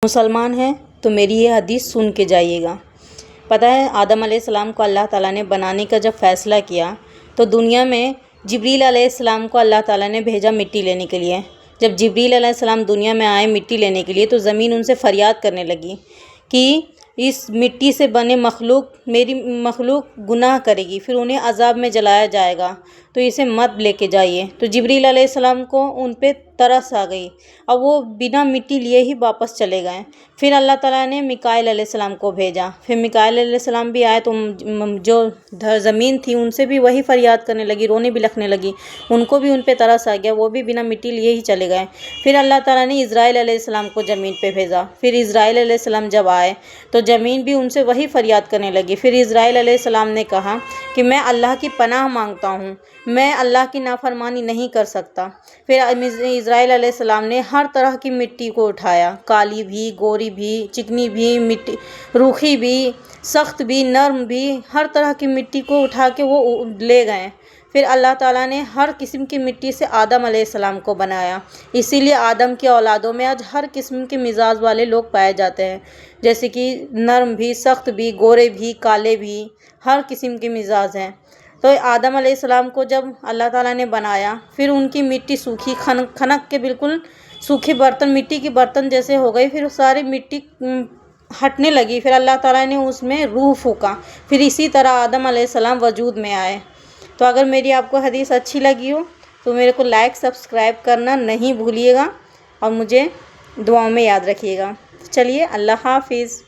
مسلمان ہیں تو میری یہ حدیث سن کے جائیے گا۔ پتہ ہے آدم علیہ السلام کو اللہ تعالیٰ نے بنانے کا جب فیصلہ کیا تو دنیا میں جبریل علیہ السلام کو اللہ تعالیٰ نے بھیجا مٹی لینے کے لیے۔ جب جبریل علیہ السلام دنیا میں آئے مٹی لینے کے لیے تو زمین ان سے فریاد کرنے لگی کہ اس مٹی سے بنے میری مخلوق گناہ کرے گی، پھر انہیں عذاب میں جلایا جائے گا، تو اسے مت لے کے جائیے۔ تو جبریل علیہ السلام کو ان پہ ترس آ گئی، اب وہ بنا مٹی لیے ہی واپس چلے گئے۔ پھر اللہ تعالیٰ نے میکائیل علیہ السلام کو بھیجا، پھر میکائیل علیہ السلام بھی آئے تو جو زمین تھی ان سے بھی وہی فریاد کرنے لگی، رونے بلکنے لگی، ان کو بھی ان پہ ترس آ گیا، وہ بھی بنا مٹی لیے ہی چلے گئے۔ پھر اللہ تعالیٰ نے اسرائیل علیہ السلام کو زمین پہ بھیجا، پھر اسرائیل علیہ السلام جب آئے تو زمین بھی ان سے وہی فریاد کرنے لگی۔ پھر اسرائیل علیہ السلام نے کہا کہ میں اللہ کی پناہ مانگتا ہوں، میں اللہ کی نافرمانی نہیں کر سکتا۔ پھر اسرائیل علیہ السلام نے ہر طرح کی مٹی کو اٹھایا، کالی بھی، گوری بھی، چکنی بھی، مٹی روکھی بھی، سخت بھی، نرم بھی، ہر طرح کی مٹی کو اٹھا کے وہ لے گئے۔ پھر اللہ تعالیٰ نے ہر قسم کی مٹی سے آدم علیہ السلام کو بنایا، اسی لیے آدم کی اولادوں میں آج ہر قسم کے مزاج والے لوگ پائے جاتے ہیں، جیسے کہ نرم بھی، سخت بھی، گورے بھی، کالے بھی، ہر قسم کے مزاج ہیں۔ تو آدم علیہ السلام کو جب اللہ تعالیٰ نے بنایا، پھر ان کی مٹی سوکھی، کھنک کے بالکل سوکھے برتن، مٹی کے برتن جیسے ہو گئی، پھر ساری مٹی ہٹنے لگی، پھر اللہ تعالیٰ نے اس میں روح پھونکا، پھر اسی طرح آدم علیہ السلام وجود میں آئے۔ تو اگر میری آپ کو حدیث اچھی لگی ہو تو میرے کو لائک سبسکرائب کرنا نہیں بھولیے گا، اور مجھے دعاؤں میں یاد رکھیے گا۔ چلیے، اللہ حافظ۔